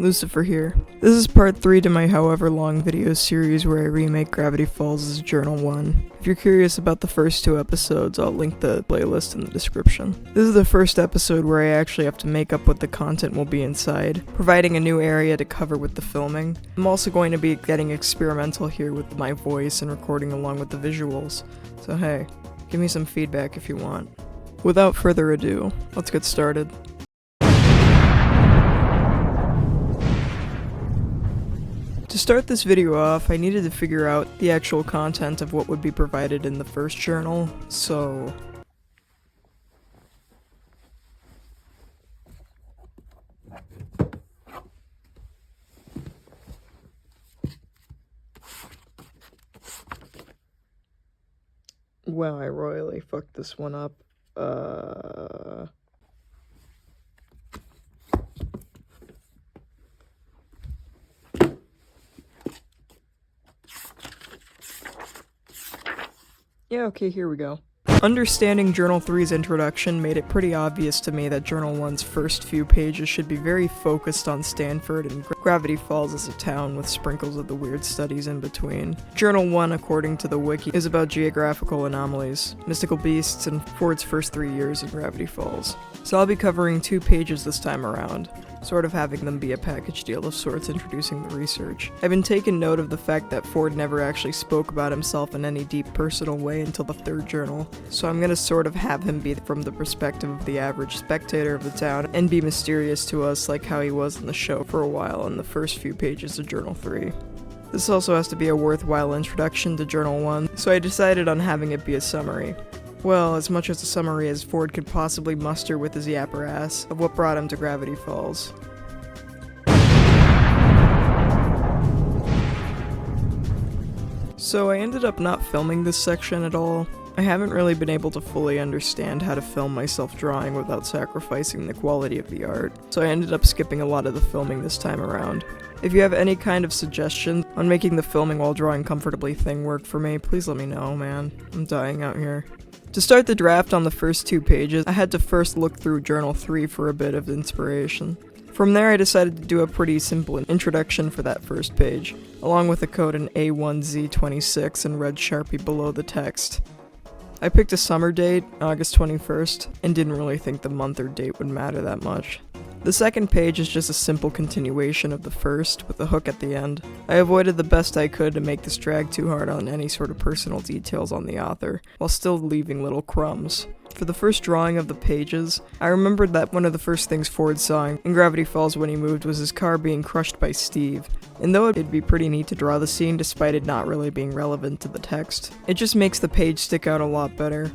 Lucifer here. This is part 3 to my however long video series where I remake Gravity Falls as Journal 1. If you're curious about the first 2 episodes, I'll link the playlist in the description. This is the first episode where I actually have to make up what the content will be inside, providing a new area to cover with the filming. I'm also going to be getting experimental here with my voice and recording along with the visuals, so hey, give me some feedback if you want. Without further ado, let's get started. To start this video off, I needed to figure out the actual content of what would be provided in the first journal, so... Wow, I royally fucked this one up. Yeah, okay, here we go. Understanding Journal 3's introduction made it pretty obvious to me that Journal 1's first few pages should be very focused on Stanford and Gravity Falls as a town with sprinkles of the weird studies in between. Journal 1, according to the wiki, is about geographical anomalies, mystical beasts, and Ford's first 3 years in Gravity Falls. So I'll be covering 2 pages this time around, sort of having them be a package deal of sorts introducing the research. I've been taking note of the fact that Ford never actually spoke about himself in any deep personal way until the 3rd journal, so I'm gonna sort of have him be from the perspective of the average spectator of the town and be mysterious to us like how he was in the show for a while in the first few pages of Journal 3. This also has to be a worthwhile introduction to Journal 1, so I decided on having it be a summary. Well, as much as a summary as Ford could possibly muster with his yapperass of what brought him to Gravity Falls. So I ended up not filming this section at all. I haven't really been able to fully understand how to film myself drawing without sacrificing the quality of the art, so I ended up skipping a lot of the filming this time around. If you have any kind of suggestions on making the filming while drawing comfortably thing work for me, please let me know, man. I'm dying out here. To start the draft on the first 2 pages, I had to first look through Journal 3 for a bit of inspiration. From there I decided to do a pretty simple introduction for that first page, along with a code in A1Z26 in red Sharpie below the text. I picked a summer date, August 21st, and didn't really think the month or date would matter that much. The second page is just a simple continuation of the first, with a hook at the end. I avoided the best I could to make this drag too hard on any sort of personal details on the author, while still leaving little crumbs. For the first drawing of the pages, I remembered that one of the first things Ford saw in Gravity Falls when he moved was his car being crushed by Steve, and though it'd be pretty neat to draw the scene despite it not really being relevant to the text, it just makes the page stick out a lot better.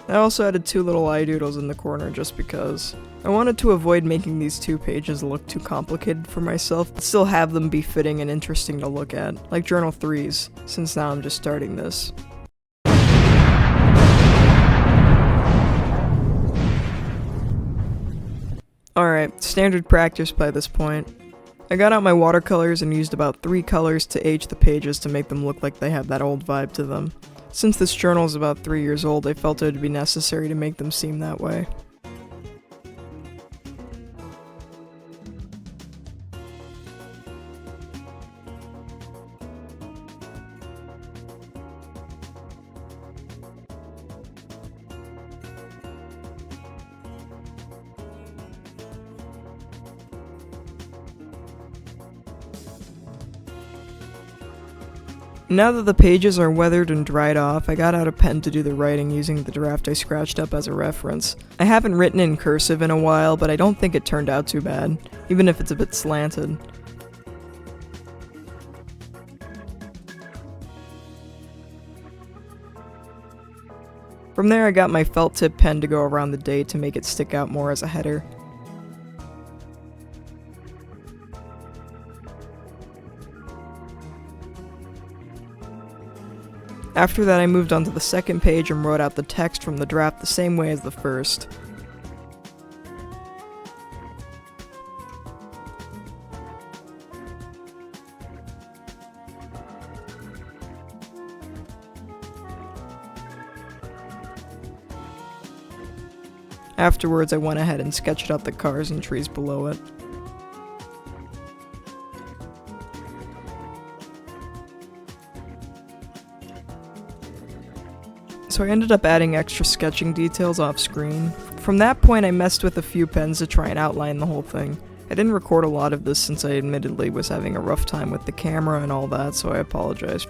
I also added 2 little eye doodles in the corner just because. I wanted to avoid making these 2 pages look too complicated for myself, but still have them be fitting and interesting to look at, like Journal 3's, since now I'm just starting this. Alright, standard practice by this point. I got out my watercolors and used about 3 colors to age the pages to make them look like they have that old vibe to them. Since this journal is about 3 years old, I felt it would be necessary to make them seem that way. Now that the pages are weathered and dried off, I got out a pen to do the writing using the draft I scratched up as a reference. I haven't written in cursive in a while, but I don't think it turned out too bad, even if it's a bit slanted. From there I got my felt tip pen to go around the date to make it stick out more as a header. After that I moved on to the second page and wrote out the text from the draft the same way as the first. Afterwards, I went ahead and sketched out the cars and trees below it. So I ended up adding extra sketching details off screen. From that point I messed with a few pens to try and outline the whole thing. I didn't record a lot of this since I admittedly was having a rough time with the camera and all that, so I apologize.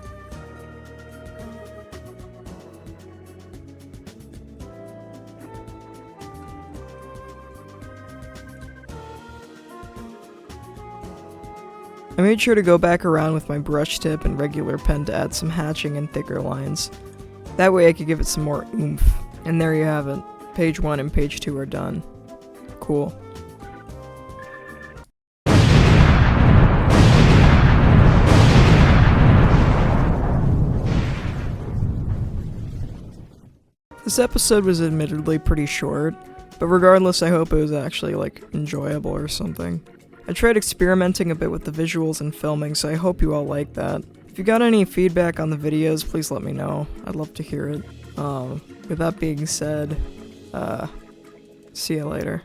I made sure to go back around with my brush tip and regular pen to add some hatching and thicker lines. That way I could give it some more oomph. And there you have it. Page 1 and page 2 are done. Cool. This episode was admittedly pretty short, but regardless I hope it was actually, enjoyable or something. I tried experimenting a bit with the visuals and filming, so I hope you all like that. If you got any feedback on the videos, please let me know. I'd love to hear it. With that being said, see you later.